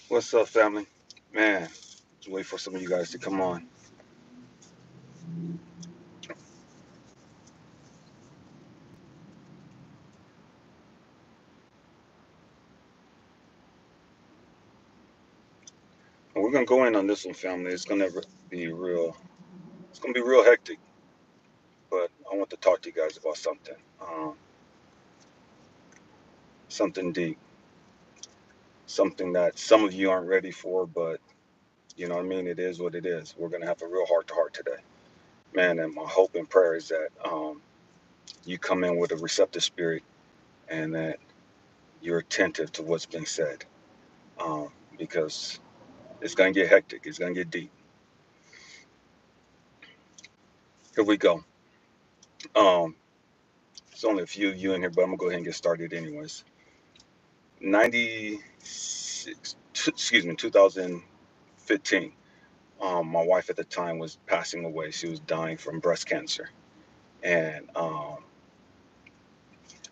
What's up, family? Man, just wait for some of you guys to come on. And we're gonna go in on this one, family. It's gonna be real. It's gonna be real hectic, but I want to talk to you guys about something. Something deep, something that some of you aren't ready for, but you know what I mean. It is what it is. We're gonna have a real heart to heart today, man. And my hope and prayer is that you come in with a receptive spirit and that you're attentive to what's being said, because it's gonna get hectic. It's gonna get deep. Here we go. Um, There's only a few of you in here, but I'm gonna go ahead and get started anyways. 96, excuse me, 2015. My wife at the time was passing away. She was dying from breast cancer, and I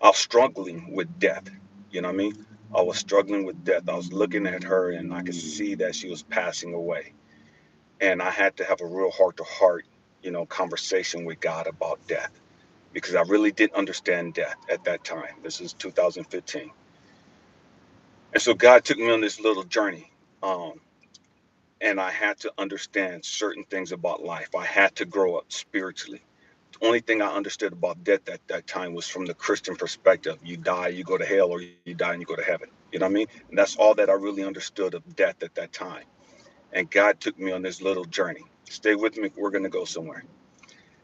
was struggling with death. You know what I mean? I was struggling with death. I was looking at her, and I could see that she was passing away, and I had to have a real heart-to-heart, conversation with God about death because I really didn't understand death at that time. This is 2015. And so God took me on this little journey. Um, and I had to understand certain things about life. I had to grow up spiritually. The only thing I understood about death at that time was from the Christian perspective. You die, you go to hell, or you die and you go to heaven. You know what I mean? And that's all that I really understood of death at that time. And God took me on this little journey. Stay with me. We're going to go somewhere.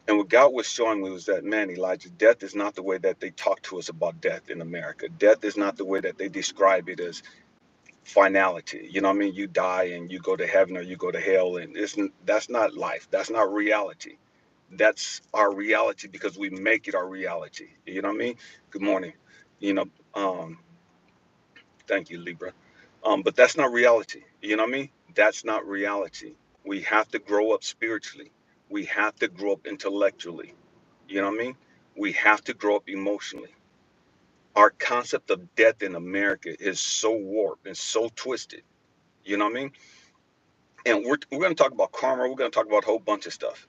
And what God was showing me was that, man, Elijah, death is not the way that they talk to us about death in America. Death is not the way that they describe it as finality. You know what I mean? You die and you go to heaven or you go to hell, and that's not life. That's not reality. That's our reality because we make it our reality. You know what I mean? Good morning. You know, um, thank you, Libra. But that's not reality. You know what I mean? That's not reality. We have to grow up spiritually. We have to grow up intellectually. You know what I mean? We have to grow up emotionally. Our concept of death in America is so warped and so twisted. You know what I mean? And we're going to talk about karma. We're going to talk about a whole bunch of stuff.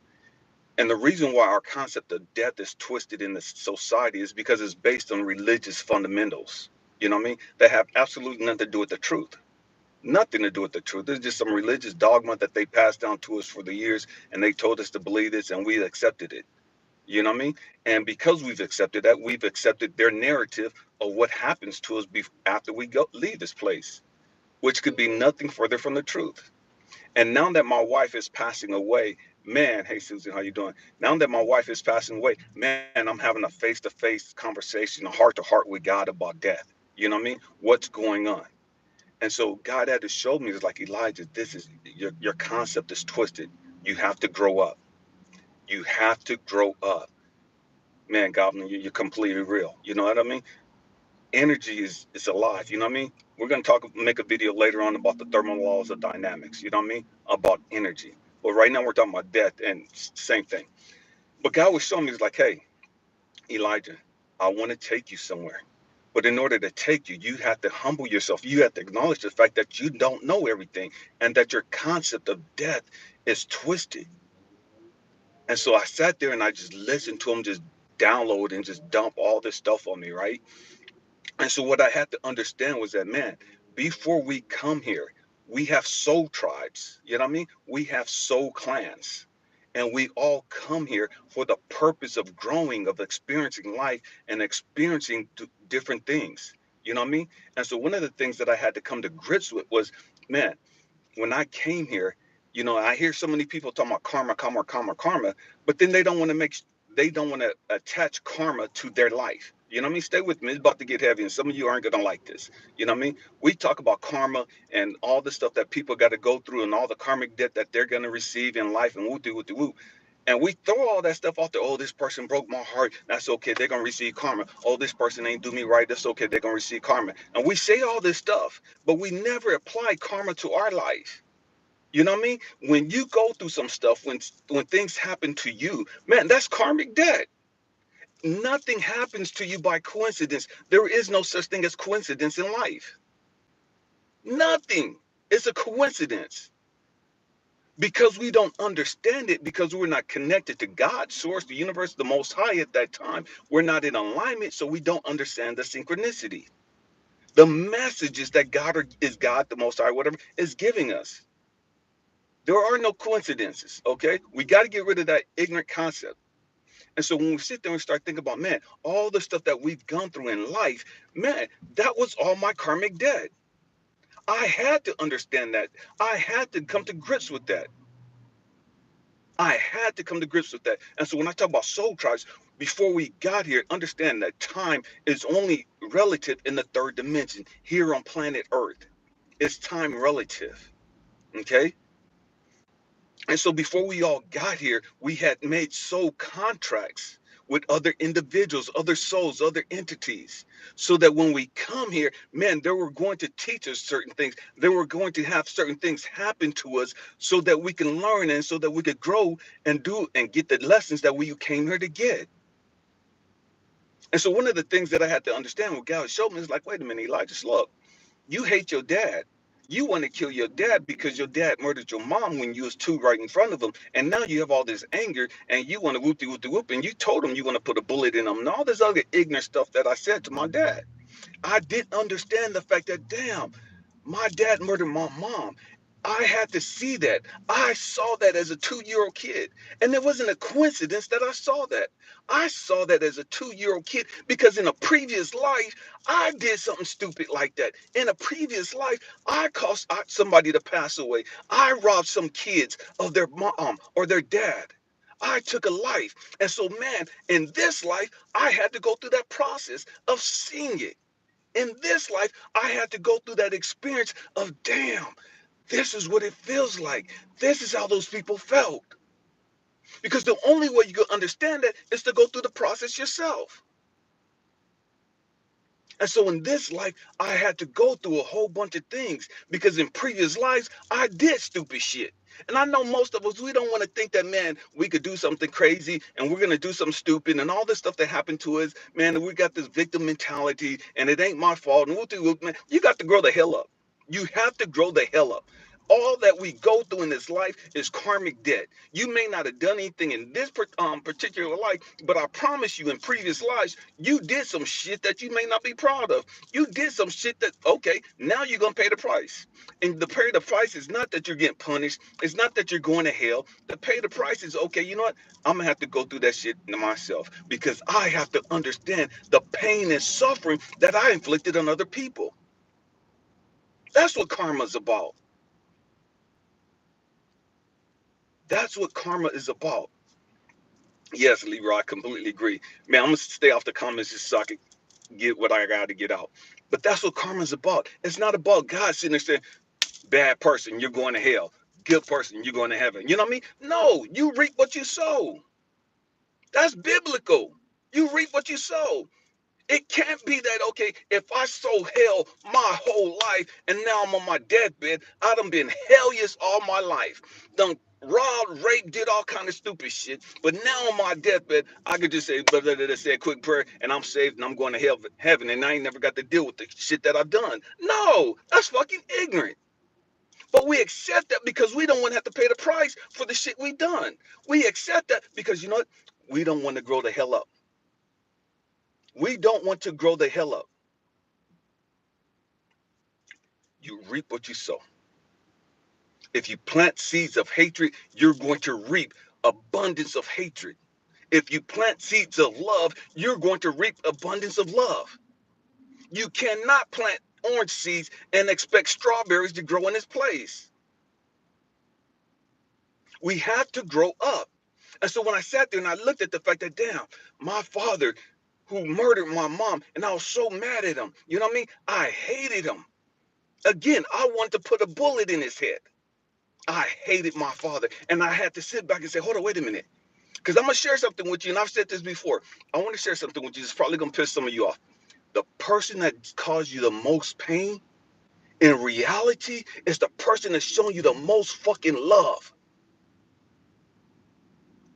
And the reason why our concept of death is twisted in this society is because it's based on religious fundamentals. You know what I mean? That have absolutely nothing to do with the truth. Nothing to do with the truth. There's just some religious dogma that they passed down to us for the years, and they told us to believe this, and we accepted it. You know what I mean? And because we've accepted that, we've accepted their narrative of what happens to us after we go leave this place, which could be nothing further from the truth. And now that my wife is passing away, man, hey Susan, how you doing? Now that my wife is passing away, man, I'm having a face-to-face conversation, a heart-to-heart with God about death. You know what I mean? What's going on? And so God had to show me, it's like, Elijah, this is your concept is twisted. You have to grow up. You have to grow up. Man, Goblin, you're completely real. You know what I mean? Energy is alive. You know what I mean? We're gonna make a video later on about the thermal laws of dynamics. You know what I mean? About energy. But right now we're talking about death and same thing. But God was showing me, he's like, hey, Elijah, I want to take you somewhere. But in order to take you, you have to humble yourself. You have to acknowledge the fact that you don't know everything and that your concept of death is twisted. And so I sat there and I just listened to him just download and just dump all this stuff on me, right? And so what I had to understand was that, man, before we come here, we have soul tribes. You know what I mean? We have soul clans. And we all come here for the purpose of growing, of experiencing life and experiencing different things. You know what I mean? And so one of the things that I had to come to grips with was, man, when I came here, I hear so many people talking about karma, karma, karma, karma, but then they don't want to attach karma to their life. You know what I mean? Stay with me. It's about to get heavy, and some of you aren't gonna like this. You know what I mean? We talk about karma and all the stuff that people got to go through, and all the karmic debt that they're gonna receive in life, and woo woo woo. And we throw all that stuff out there. Oh, this person broke my heart. That's okay. They're gonna receive karma. Oh, this person ain't do me right. That's okay. They're gonna receive karma. And we say all this stuff, but we never apply karma to our life. You know what I mean? When you go through some stuff, when things happen to you, man, that's karmic debt. Nothing happens to you by coincidence. There is no such thing as coincidence in life. Nothing. It's a coincidence because we don't understand it, because we're not connected to God, source, the universe, the most high at that time. We're not in alignment, so we don't understand the synchronicity. The messages that is God, the most high, whatever, is giving us. There are no coincidences, okay? We got to get rid of that ignorant concept. And so when we sit there and start thinking about, man, all the stuff that we've gone through in life, man, that was all my karmic debt. I had to understand that. I had to come to grips with that. I had to come to grips with that. And so when I talk about soul tribes, before we got here, understand that time is only relative in the third dimension here on planet Earth. It's time relative. Okay. And so before we all got here, we had made soul contracts with other individuals, other souls, other entities, so that when we come here, man, they were going to teach us certain things. They were going to have certain things happen to us so that we can learn and so that we could grow and do and get the lessons that we came here to get. And so one of the things that I had to understand what God showed me is like, wait a minute, Elijah, look, you hate your dad. You want to kill your dad because your dad murdered your mom when you was two right in front of him. And now you have all this anger and you want to whoop de whoop de whoop. And you told him you want to put a bullet in him and all this other ignorant stuff that I said to my dad. I didn't understand the fact that, damn, my dad murdered my mom. I had to see that. I saw that as a 2-year-old kid. And it wasn't a coincidence that I saw that. I saw that as a 2-year-old kid because in a previous life, I did something stupid like that. In a previous life, I caused somebody to pass away. I robbed some kids of their mom or their dad. I took a life. And so, man, in this life, I had to go through that process of seeing it. In this life, I had to go through that experience of, damn, this is what it feels like. This is how those people felt. Because the only way you can understand that is to go through the process yourself. And so in this life, I had to go through a whole bunch of things because in previous lives, I did stupid shit. And I know most of us, we don't want to think that, man, we could do something crazy and we're going to do something stupid and all this stuff that happened to us, man, we got this victim mentality and it ain't my fault. And man, you got to grow the hell up. You have to grow the hell up. All that we go through in this life is karmic debt. You may not have done anything in this particular life, but I promise you in previous lives, you did some shit that you may not be proud of. You did some shit that, okay, now you're going to pay the price. And the price is not that you're getting punished. It's not that you're going to hell. The pay the price is, okay, you know what? I'm going to have to go through that shit myself because I have to understand the pain and suffering that I inflicted on other people. That's what karma's about. That's what karma is about. Yes, Leroy, I completely agree. Man, I'm gonna stay off the comments just so I can get what I got to get out. But that's what karma's about. It's not about God sitting there saying, bad person, you're going to hell. Good person, you're going to heaven. You know what I mean? No, you reap what you sow. That's biblical. You reap what you sow. It can't be that, okay, if I sow hell my whole life and now I'm on my deathbed, I done been hellish all my life. Done robbed, raped, did all kind of stupid shit. But now on my deathbed, I could just say, say a quick prayer and I'm saved and I'm going to heaven and I ain't never got to deal with the shit that I've done. No, that's fucking ignorant. But we accept that because we don't want to have to pay the price for the shit we done. We accept that because you know what? We don't want to grow the hell up. We don't want to grow the hell up. You reap what you sow. If you plant seeds of hatred, you're going to reap abundance of hatred. If you plant seeds of love, you're going to reap abundance of love. You cannot plant orange seeds and expect strawberries to grow in its place. We have to grow up. And so when I sat there and I looked at the fact that, damn, my father who murdered my mom, and I was so mad at him, you know what I mean? I hated him. Again, I wanted to put a bullet in his head. I hated my father. And I had to sit back and say, hold on, wait a minute. Because I'm going to share something with you. And I've said this before. I want to share something with you. It's probably going to piss some of you off. The person that caused you the most pain in reality is the person that's showing you the most fucking love.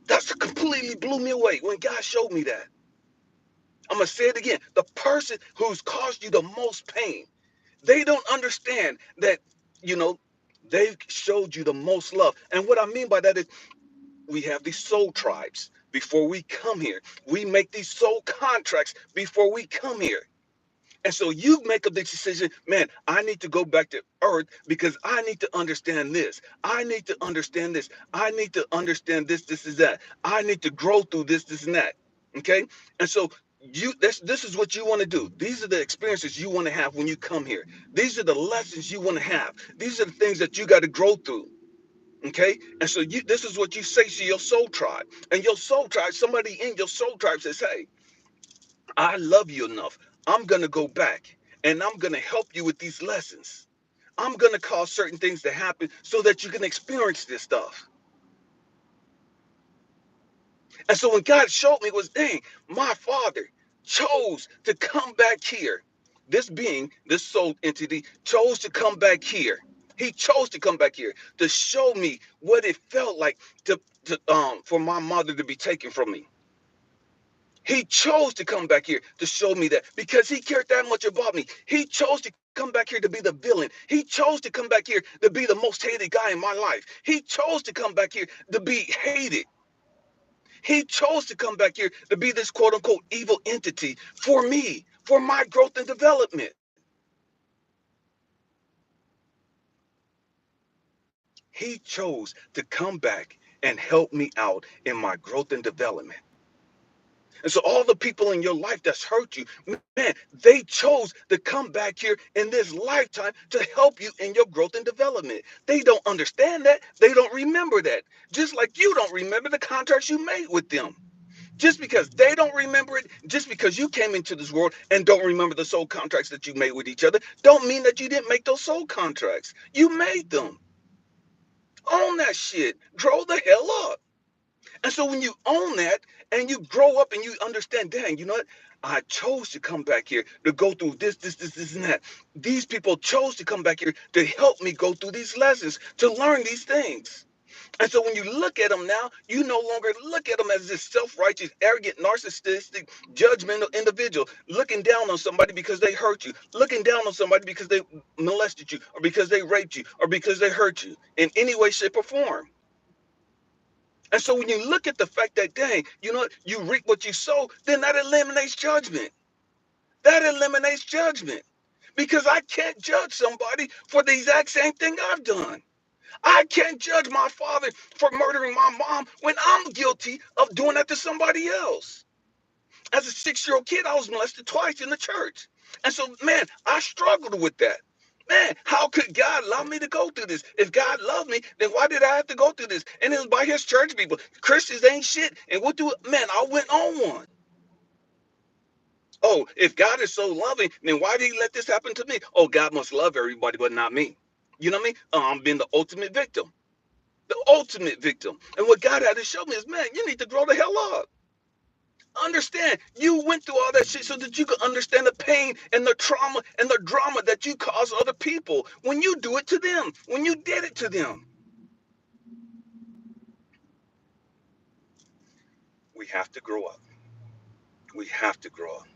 That's completely blew me away when God showed me that. I'm going to say it again. The person who's caused you the most pain, they don't understand that, you know, They showed you the most love. And what I mean by that is we have these soul tribes before we come here. We make these soul contracts before we come here. And so you make up the decision, man, I need to go back to earth because I need to understand this. I need to understand this. I need to understand this, this is that. I need to grow through this, this, and that. Okay? And so this is what you want to do. These are the experiences you want to have when you come here. These are the lessons you want to have. These are the things that you got to grow through. Okay, and so this is what you say to your soul tribe, and your soul tribe, somebody in your soul tribe says, hey, I love you enough. I'm going to go back and I'm going to help you with these lessons. I'm going to cause certain things to happen so that you can experience this stuff. And so when God showed me was, dang, my father chose to come back here. This being, this soul entity, chose to come back here. He chose to come back here to show me what it felt like for my mother to be taken from me. He chose to come back here to show me that because he cared that much about me. He chose to come back here to be the villain. He chose to come back here to be the most hated guy in my life. He chose to come back here to be hated. He chose to come back here to be this quote unquote evil entity for me, for my growth and development. He chose to come back and help me out in my growth and development. And so all the people in your life that's hurt you, man, they chose to come back here in this lifetime to help you in your growth and development. They don't understand that. They don't remember that. Just like you don't remember the contracts you made with them. Just because they don't remember it, just because you came into this world and don't remember the soul contracts that you made with each other, don't mean that you didn't make those soul contracts. You made them. Own that shit. Grow the hell up. And so when you own that and you grow up and you understand, dang, you know what? I chose to come back here to go through this, and that. These people chose to come back here to help me go through these lessons, to learn these things. And so when you look at them now, you no longer look at them as this self-righteous, arrogant, narcissistic, judgmental individual looking down on somebody because they hurt you, looking down on somebody because they molested you, or because they raped you, or because they hurt you in any way, shape, or form. And so when you look at the fact that, dang, you know what, you reap what you sow, then that eliminates judgment. That eliminates judgment. Because I can't judge somebody for the exact same thing I've done. I can't judge my father for murdering my mom when I'm guilty of doing that to somebody else. As a 6-year-old kid, I was molested twice in the church. And so, man, I struggled with that. Man, how could God allow me to go through this? If God loved me, then why did I have to go through this? And it was by his church people. Christians ain't shit. And what do, man, I went on one. Oh, if God is so loving, then why did he let this happen to me? Oh, God must love everybody, but not me. You know what I mean? I'm being the ultimate victim. The ultimate victim. And what God had to show me is, man, you need to grow the hell up. Understand, you went through all that shit so that you could understand the pain and the trauma and the drama that you cause other people when you do it to them, when you did it to them. We have to grow up. We have to grow up.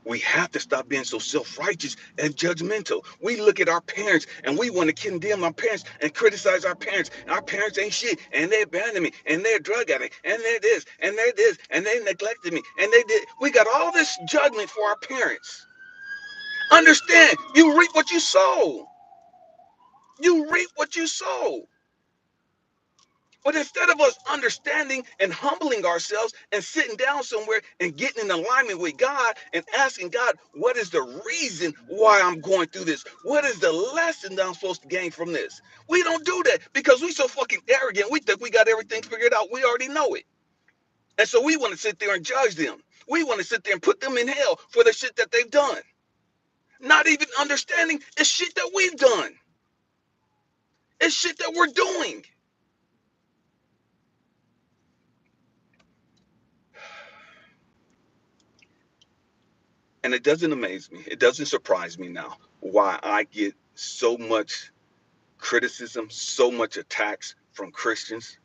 We have to stop being so self-righteous and judgmental. We look at our parents and we want to condemn our parents and criticize our parents. Our parents ain't shit and they abandoned me and they're drug addict and they're this and they're this and they neglected me and they did. We got all this judgment for our parents. Understand, you reap what you sow. You reap what you sow. But instead of us understanding and humbling ourselves and sitting down somewhere and getting in alignment with God and asking God, what is the reason why I'm going through this? What is the lesson that I'm supposed to gain from this? We don't do that because we so fucking arrogant. We think we got everything figured out. We already know it. And so we want to sit there and judge them. We want to sit there and put them in hell for the shit that they've done. Not even understanding it's shit that we've done. It's shit that we're doing. And it doesn't amaze me. It doesn't surprise me now why I get so much criticism, so much attacks from Christians.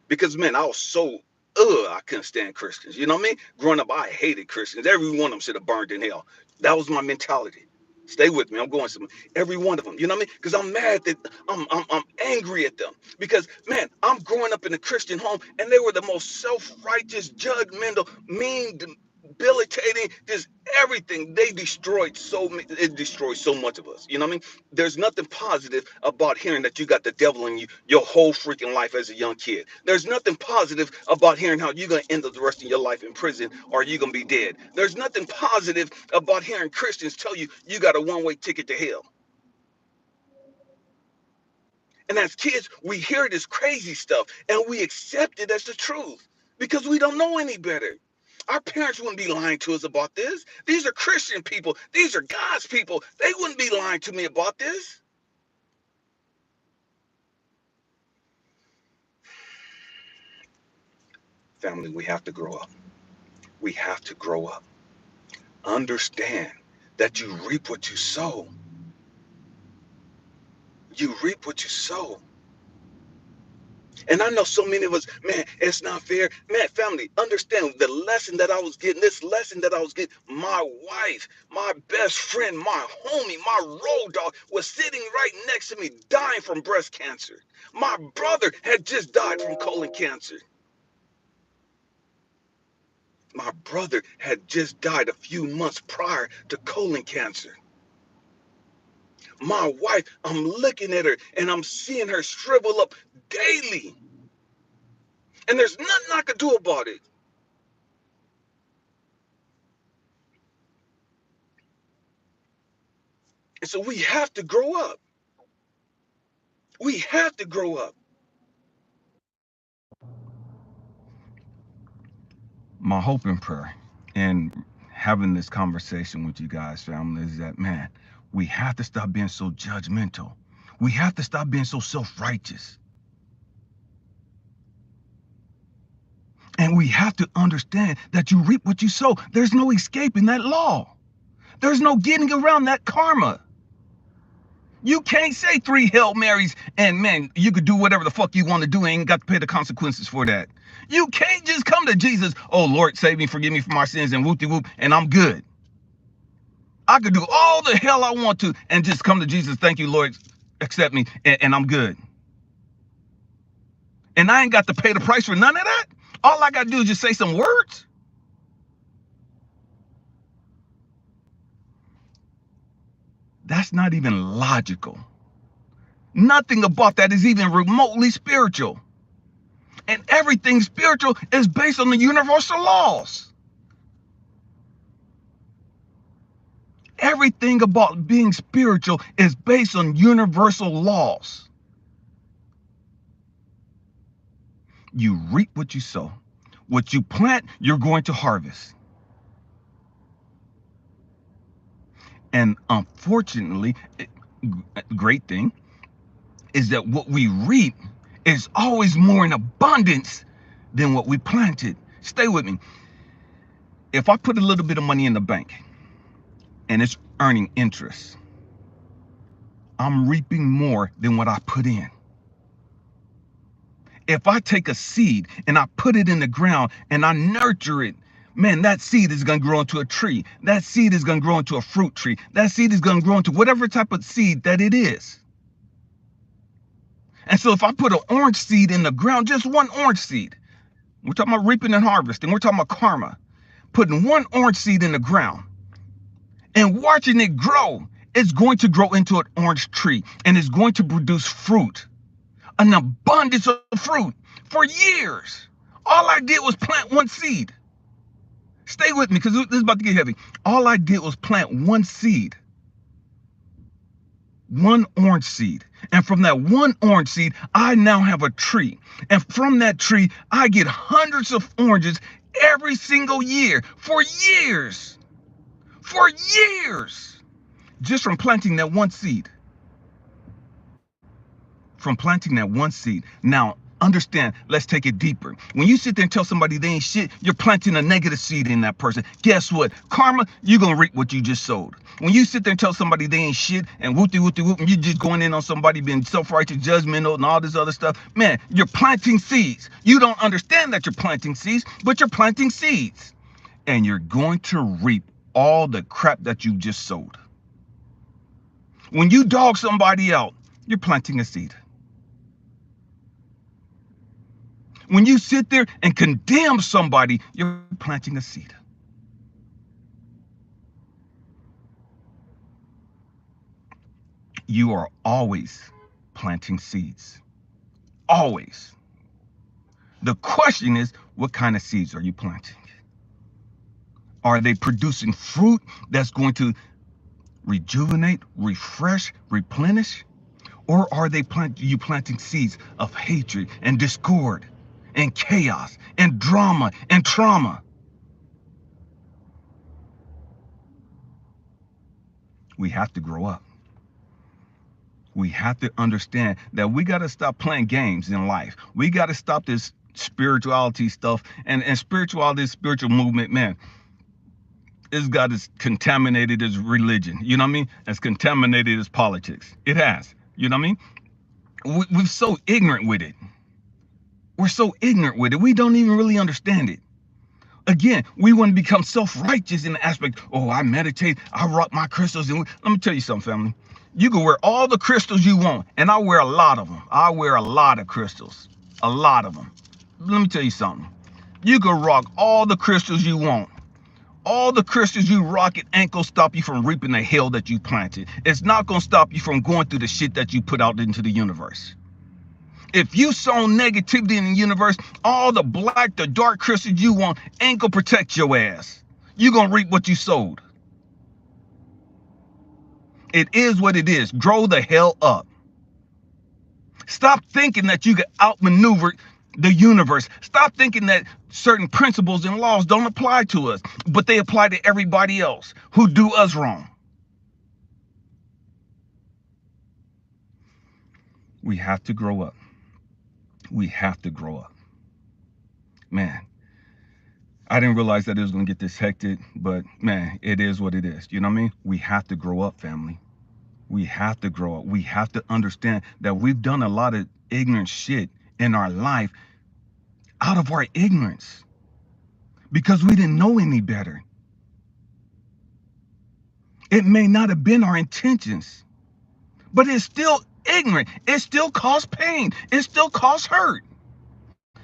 Because man, I was so I couldn't stand Christians. You know what I mean? Growing up, I hated Christians. Every one of them should have burned in hell. That was my mentality. Stay with me. I'm going somewhere. Every one of them. You know what I mean? Because I'm mad that I'm angry at them. Because man, I'm growing up in a Christian home, and they were the most self-righteous, judgmental, mean, debilitating, just everything. They destroyed it destroyed so much of us. You know what I mean? There's nothing positive about hearing that you got the devil in you your whole freaking life as a young kid. There's nothing positive about hearing how you're gonna end up the rest of your life in prison or you're gonna be dead. There's nothing positive about hearing Christians tell you you got a one-way ticket to hell. And as kids, we hear this crazy stuff and we accept it as the truth because we don't know any better. Our parents wouldn't be lying to us about this. These are Christian people. These are God's people. They wouldn't be lying to me about this. Family, we have to grow up. We have to grow up. Understand that you reap what you sow. You reap what you sow. And I know so many of us, man, it's not fair. Man, family, understand the lesson that I was getting, this lesson that I was getting. My wife, my best friend, my homie, my road dog was sitting right next to me dying from breast cancer. My brother had just died from colon cancer. My brother had just died a few months prior to colon cancer. My wife, I'm looking at her and I'm seeing her shrivel up daily. And there's nothing I could do about it. And so we have to grow up. We have to grow up. My hope and prayer in having this conversation with you guys, family, is that, man, we have to stop being so judgmental. We have to stop being so self-righteous. And we have to understand that you reap what you sow. There's no escaping that law. There's no getting around that karma. You can't say 3 Hail Marys and, man, you could do whatever the fuck you want to do and ain't got to pay the consequences for that. You can't just come to Jesus, oh, Lord, save me, forgive me for my sins, and whoop-de-whoop, and I'm good. I could do all the hell I want to and just come to Jesus, thank you, Lord, accept me, and I'm good. And I ain't got to pay the price for none of that. All I got to do is just say some words. That's not even logical. Nothing about that is even remotely spiritual. And everything spiritual is based on the universal laws. Everything about being spiritual is based on universal laws. You reap what you sow. What you plant, you're going to harvest. And unfortunately, great thing is that what we reap is always more in abundance than what we planted. Stay with me. If I put a little bit of money in the bank and it's earning interest, I'm reaping more than what I put in. If I take a seed and I put it in the ground and I nurture it, man, that seed is going to grow into a tree. That seed is going to grow into a fruit tree. That seed is going to grow into whatever type of seed that it is. And so if I put an orange seed in the ground, just one orange seed, we're talking about reaping and harvesting, we're talking about karma, putting one orange seed in the ground and watching it grow, it's going to grow into an orange tree and it's going to produce fruit, an abundance of fruit for years. All I did was plant one seed. Stay with me because this is about to get heavy. All I did was plant one seed, one orange seed. And from that one orange seed, I now have a tree. And from that tree, I get hundreds of oranges every single year for years. For years. Just from planting that one seed. From planting that one seed. Now, understand, let's take it deeper. When you sit there and tell somebody they ain't shit, you're planting a negative seed in that person. Guess what? Karma, you're going to reap what you just sowed. When you sit there and tell somebody they ain't shit and whoop-de-whoop-de-whoop, and you just going in on somebody being self-righteous, judgmental, and all this other stuff, man, you're planting seeds. You don't understand that you're planting seeds, but you're planting seeds. And you're going to reap all the crap that you just sowed. When you dog somebody out, you're planting a seed. When you sit there and condemn somebody, you're planting a seed. You are always planting seeds. Always. The question is, what kind of seeds are you planting? Are they producing fruit that's going to rejuvenate, refresh, replenish? Or are they planting seeds of hatred and discord and chaos and drama and trauma? We have to grow up. We have to understand that we got to stop playing games in life. We got to stop this spirituality stuff, and spirituality, this spiritual movement, man, it's got as contaminated as religion, you know what I mean? As contaminated as politics. It has, you know what I mean? We're so ignorant with it. We're so ignorant with it. We don't even really understand it. Again, we want to become self-righteous in the aspect, oh, I meditate, I rock my crystals. And let me tell you something, family. You can wear all the crystals you want, and I wear a lot of them. I wear a lot of crystals, a lot of them. Let me tell you something. You can rock all the crystals you want. All the crystals you rock, it ain't gonna stop you from reaping the hell that you planted. It's not gonna stop you from going through the shit that you put out into the universe. If you sow negativity in the universe, all the black, the dark crystals you want ain't gonna protect your ass. You're gonna reap what you sowed. It is what it is. Grow the hell up. Stop thinking that you can outmaneuver the universe. Stop thinking that certain principles and laws don't apply to us, but they apply to everybody else who do us wrong. We have to grow up. We have to grow up. Man, I didn't realize that it was going to get this hectic, but man, it is what it is. You know what I mean? We have to grow up, family. We have to grow up. We have to understand that we've done a lot of ignorant shit in our life out of our ignorance because we didn't know any better. It may not have been our intentions, but it's still ignorant. It still caused pain. It still caused hurt.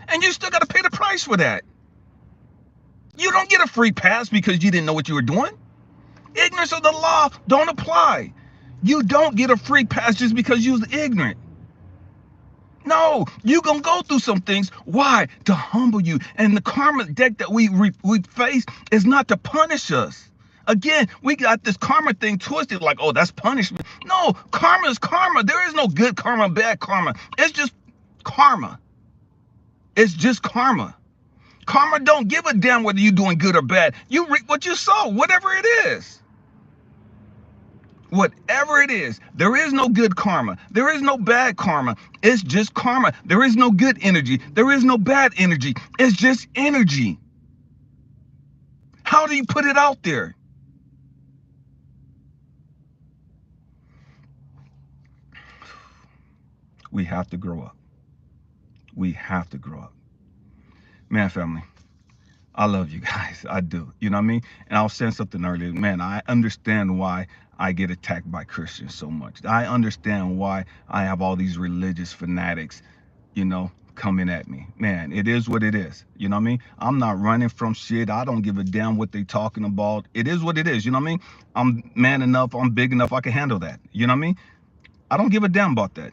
And you still got to pay the price for that. You don't get a free pass because you didn't know what you were doing. Ignorance of the law don't apply. You don't get a free pass just because you was ignorant. No, you're going to go through some things. Why? To humble you. And the karma deck that we face is not to punish us. Again, we got this karma thing twisted like, oh, that's punishment. No, karma is karma. There is no good karma, bad karma. It's just karma. It's just karma. Karma don't give a damn whether you're doing good or bad. You reap what you sow, whatever it is. Whatever it is, there is no good karma. There is no bad karma. It's just karma. There is no good energy. There is no bad energy. It's just energy. How do you put it out there? We have to grow up. We have to grow up. Man, family, I love you guys. I do. You know what I mean? And I was saying something earlier. Man, I understand why I get attacked by Christians so much. I understand why I have all these religious fanatics, you know, coming at me. Man, it is what it is. You know what I mean? I'm not running from shit. I don't give a damn what they talking about. It is what it is. You know what I mean? I'm man enough. I'm big enough. I can handle that. You know what I mean? I don't give a damn about that.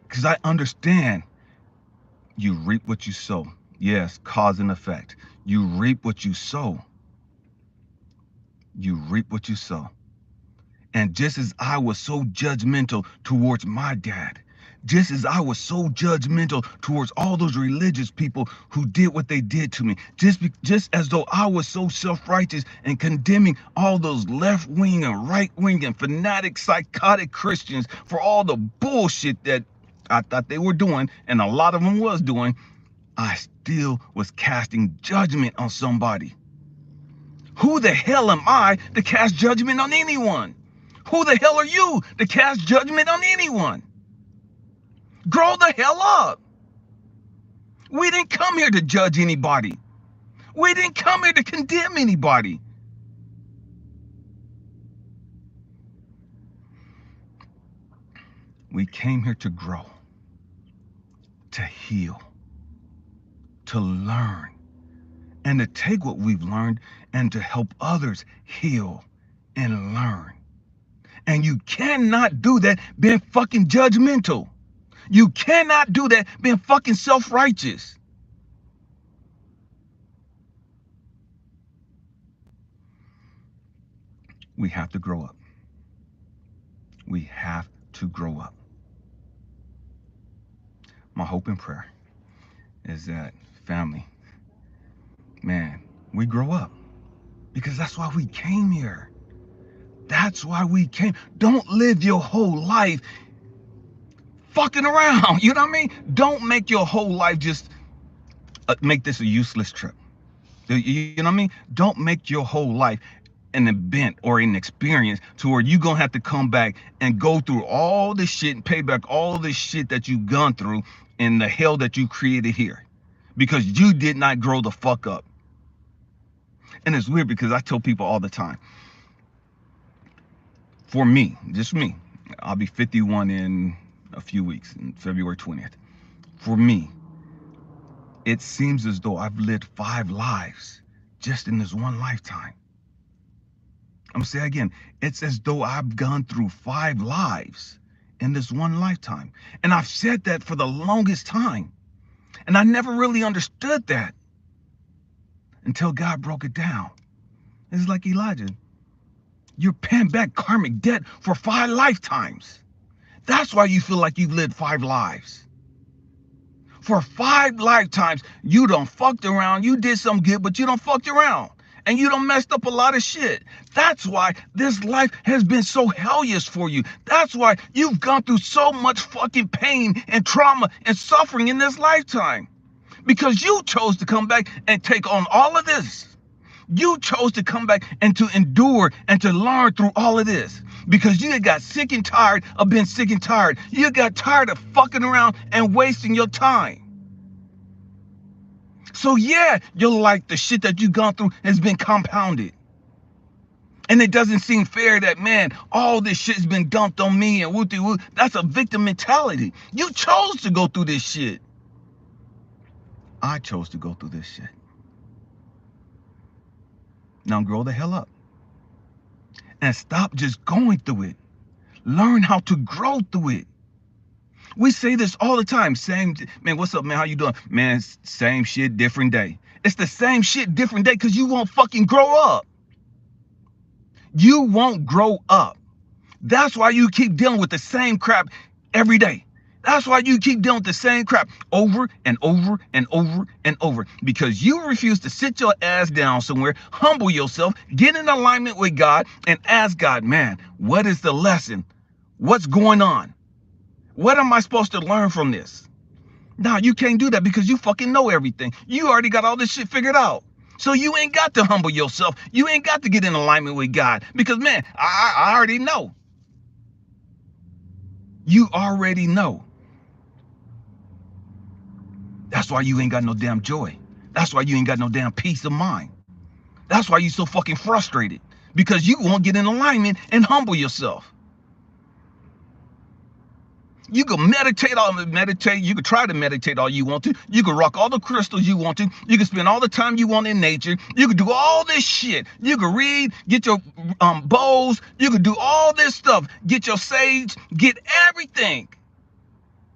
Because I understand you reap what you sow. Yes, cause and effect. You reap what you sow. You reap what you sow. And just as I was so judgmental towards my dad, just as I was so judgmental towards all those religious people who did what they did to me, just as though I was so self-righteous and condemning all those left-wing and right-wing and fanatic, psychotic Christians for all the bullshit that I thought they were doing, and a lot of them was doing, I still was casting judgment on somebody. Who the hell am I to cast judgment on anyone? Who the hell are you to cast judgment on anyone? Grow the hell up. We didn't come here to judge anybody. We didn't come here to condemn anybody. We came here to grow, to heal, to learn, and to take what we've learned and to help others heal and learn. And you cannot do that being fucking judgmental. You cannot do that being fucking self-righteous. We have to grow up. We have to grow up. My hope and prayer is that, family, man, we grow up, because that's why we came here. That's why we came. Don't live your whole life fucking around. You know what I mean? Don't make your whole life just make this a useless trip. You know what I mean? Don't make your whole life an event or an experience to where you're gonna have to come back and go through all this shit and pay back all this shit that you've gone through in the hell that you created here, because you did not grow the fuck up. And it's weird because I tell people all the time, for me, just me, I'll be 51 in a few weeks, in February 20th. For me, it seems as though I've lived 5 lives just in this one lifetime. I'm gonna say again, it's as though I've gone through 5 lives in this one lifetime. And I've said that for the longest time. And I never really understood that until God broke it down. It's like, Elijah, you're paying back karmic debt for 5 lifetimes. That's why you feel like you've lived 5 lives. For 5 lifetimes, you done fucked around. You did some good, but you done fucked around. And you done messed up a lot of shit. That's why this life has been so hellish for you. That's why you've gone through so much fucking pain and trauma and suffering in this lifetime. Because you chose to come back and take on all of this. You chose to come back and to endure and to learn through all of this. Because you got sick and tired of being sick and tired. You got tired of fucking around and wasting your time. So yeah, you're like, the shit that you've gone through has been compounded. And it doesn't seem fair that, man, all this shit's been dumped on me and woo-de-woo. That's a victim mentality. You chose to go through this shit. I chose to go through this shit. Now grow the hell up. And stop just going through it. Learn how to grow through it. We say this all the time. Man, what's up, man? How you doing? Man, same shit, different day. It's the same shit, different day, because you won't fucking grow up. You won't grow up. That's why you keep dealing with the same crap every day. That's why you keep dealing with the same crap over and over and over and over. Because you refuse to sit your ass down somewhere, humble yourself, get in alignment with God, and ask God, man, what is the lesson? What's going on? What am I supposed to learn from this? Nah, you can't do that because you fucking know everything. You already got all this shit figured out. So you ain't got to humble yourself. You ain't got to get in alignment with God. Because, man, I already know. You already know. That's why you ain't got no damn joy. That's why you ain't got no damn peace of mind. That's why you so fucking frustrated. Because you won't get in alignment and humble yourself. You can meditate, you can try to meditate all you want to. You can rock all the crystals you want to. You can spend all the time you want in nature. You can do all this shit. You can read, get your bowls. You can do all this stuff. Get your sage, get everything.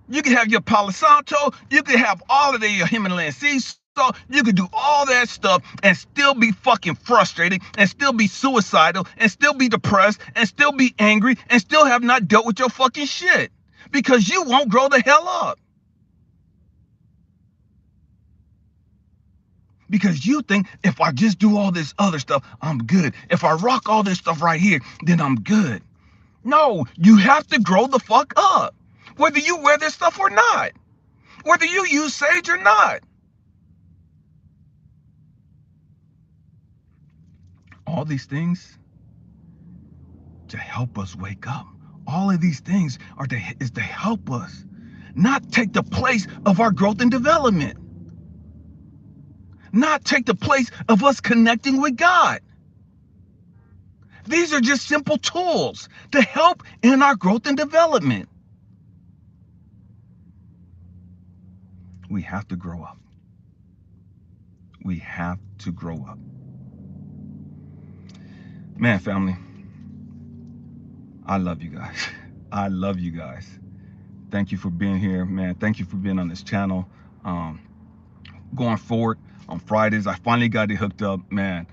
You can have your Palo Santo. You can have all of your Himalayan sea salt. You can do all that stuff and still be fucking frustrated and still be suicidal and still be depressed and still be angry and still have not dealt with your fucking shit. Because you won't grow the hell up. Because you think, if I just do all this other stuff, I'm good. If I rock all this stuff right here, then I'm good. No, you have to grow the fuck up. Whether you wear this stuff or not. Whether you use sage or not. All these things to help us wake up. All of these things is to help us not take the place of our growth and development. Not take the place of us connecting with God. These are just simple tools to help in our growth and development. We have to grow up. We have to grow up. Man, family, I love you guys. I love you guys. Thank you for being here, man. Thank you for being on this channel. Um, Going forward on Fridays, I finally got it hooked up, man.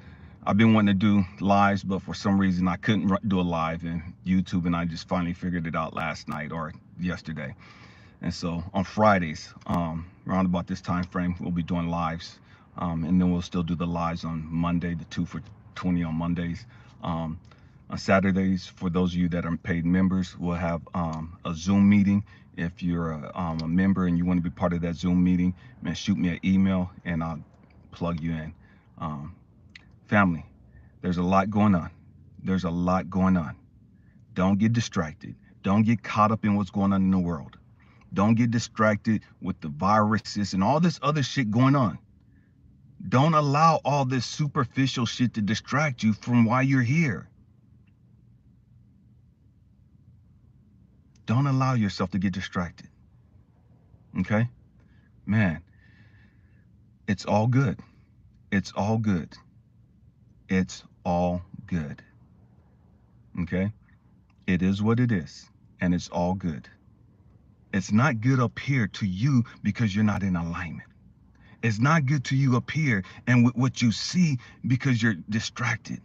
I've been wanting to do lives, but for some reason I couldn't do a live in YouTube, and I just finally figured it out last night or yesterday. And so on Fridays, around about this time frame, we'll be doing lives, and then we'll still do the lives on Monday, the 2 for 20 on Mondays. On Saturdays, for those of you that are paid members, we'll have a Zoom meeting. If you're a member and you want to be part of that Zoom meeting, man, shoot me an email and I'll plug you in. Family, there's a lot going on. There's a lot going on. Don't get distracted. Don't get caught up in what's going on in the world. Don't get distracted with the viruses and all this other shit going on. Don't allow all this superficial shit to distract you from why you're here. Don't allow yourself to get distracted. Okay? Man, it's all good. It's all good. It's all good. Okay? It is what it is, and it's all good. It's not good up here to you because you're not in alignment. It's not good to you up here and with what you see because you're distracted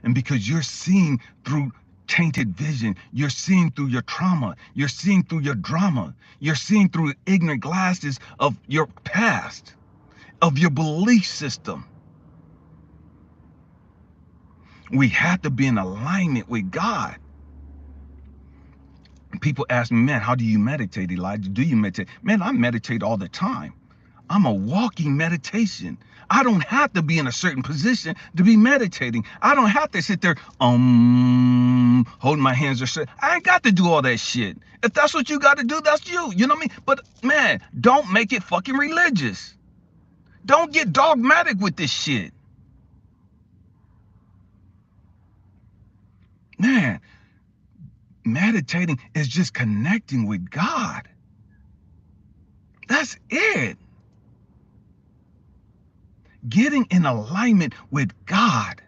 and because you're seeing through tainted vision. You're seeing through your trauma. You're seeing through your drama. You're seeing through ignorant glasses of your past, of your belief system. We have to be in alignment with God. People ask me, man, how do you meditate, Elijah? Do you meditate? Man, I meditate all the time. I'm a walking meditation. I don't have to be in a certain position to be meditating. I don't have to sit there, holding my hands or shit. I ain't got to do all that shit. If that's what you got to do, that's you. You know what I mean? But man, don't make it fucking religious. Don't get dogmatic with this shit. Man, meditating is just connecting with God. That's it. Getting in alignment with God.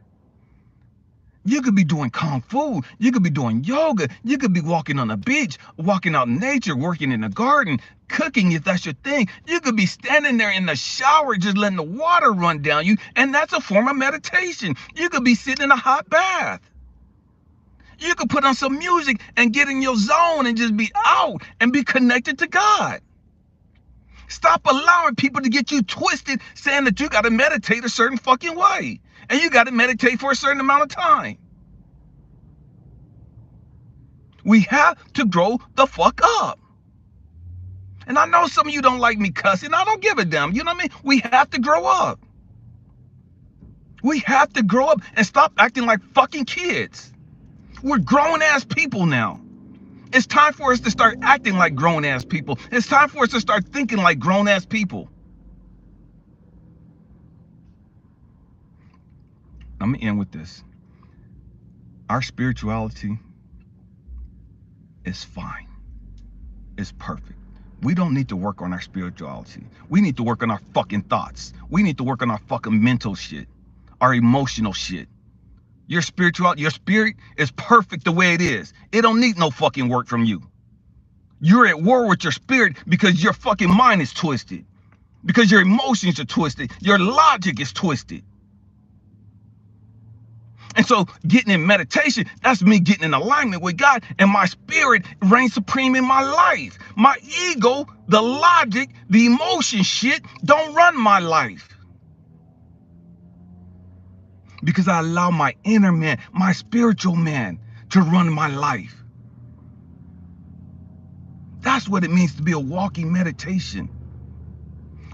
You could be doing kung fu. You could be doing yoga. You could be walking on the beach, walking out in nature, working in the garden, cooking if that's your thing. You could be standing there in the shower, just letting the water run down you, and that's a form of meditation. You could be sitting in a hot bath. You could put on some music and get in your zone and just be out and be connected to God. Stop allowing people to get you twisted saying that you got to meditate a certain fucking way. And you got to meditate for a certain amount of time. We have to grow the fuck up. And I know some of you don't like me cussing. I don't give a damn. You know what I mean? We have to grow up. We have to grow up and stop acting like fucking kids. We're grown-ass people now. It's time for us to start acting like grown-ass people. It's time for us to start thinking like grown-ass people. I'm going to end with this. Our spirituality is fine. It's perfect. We don't need to work on our spirituality. We need to work on our fucking thoughts. We need to work on our fucking mental shit, our emotional shit. Your spirituality, your spirit is perfect the way it is. It don't need no fucking work from you. You're at war with your spirit because your fucking mind is twisted. Because your emotions are twisted. Your logic is twisted. And so getting in meditation, that's me getting in alignment with God, and my spirit reigns supreme in my life. My ego, the logic, the emotion shit don't run my life. Because I allow my inner man, my spiritual man, to run my life. That's what it means to be a walking meditation.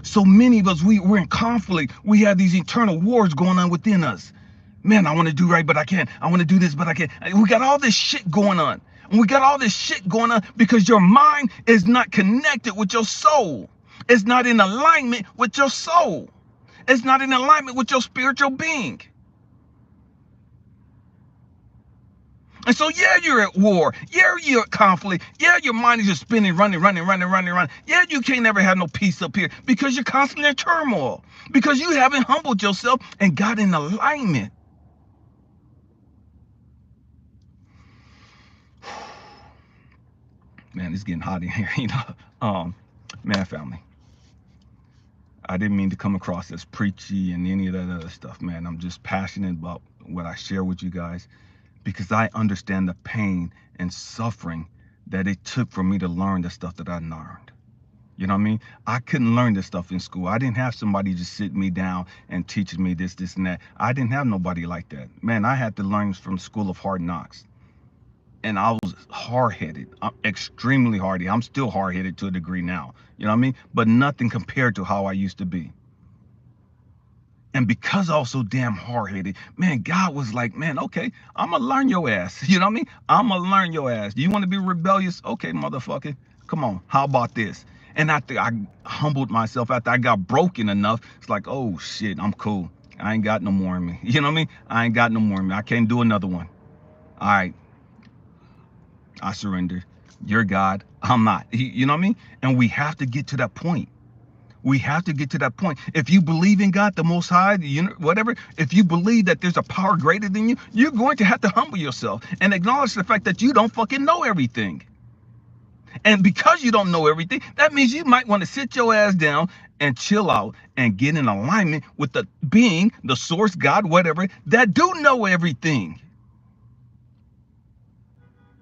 So many of us, we're in conflict. We have these internal wars going on within us. Man, I want to do right, but I can't. I want to do this, but I can't. We got all this shit going on. And we got all this shit going on because your mind is not connected with your soul. It's not in alignment with your soul. It's not in alignment with your spiritual being. And so, yeah, you're at war. Yeah, you're at conflict. Yeah, your mind is just spinning, running. Yeah, you can't never have no peace up here because you're constantly in turmoil, because you haven't humbled yourself and got in alignment. Man, it's getting hot in here, man, family. I didn't mean to come across as preachy and any of that other stuff, man. I'm just passionate about what I share with you guys because I understand the pain and suffering that it took for me to learn the stuff that I learned. You know what I mean? I couldn't learn this stuff in school. I didn't have somebody just sit me down and teach me this, and that. I didn't have nobody like that. Man, I had to learn from School of Hard Knocks. And I was hard-headed. I'm extremely hard-headed. I'm still hard-headed to a degree now. You know what I mean? But nothing compared to how I used to be. And because I was so damn hard-headed, man, God was like, man, okay, I'm gonna learn your ass. You know what I mean? I'm gonna learn your ass. You want to be rebellious? Okay, motherfucker. Come on. How about this? And after I humbled myself, after I got broken enough, it's like, oh shit, I'm cool. I ain't got no more in me. You know what I mean? I ain't got no more in me. I can't do another one. All right, I surrender. You're God. I'm not. You know what I mean? And we have to get to that point. We have to get to that point. If you believe in God, the Most High, whatever, if you believe that there's a power greater than you, you're going to have to humble yourself and acknowledge the fact that you don't fucking know everything. And because you don't know everything, that means you might want to sit your ass down and chill out and get in alignment with the being, the source, God, whatever, that do know everything.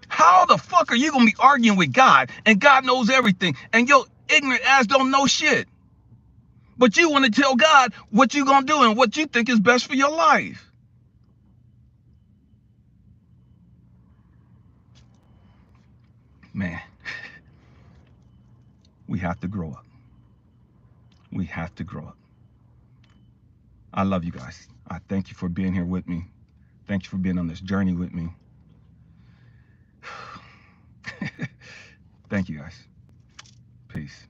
How the fuck are you going to be arguing with God and God knows everything and your ignorant ass don't know shit? But you want to tell God what you're going to do and what you think is best for your life. Man, we have to grow up. We have to grow up. I love you guys. I thank you for being here with me. Thank you for being on this journey with me. Thank you guys. Peace.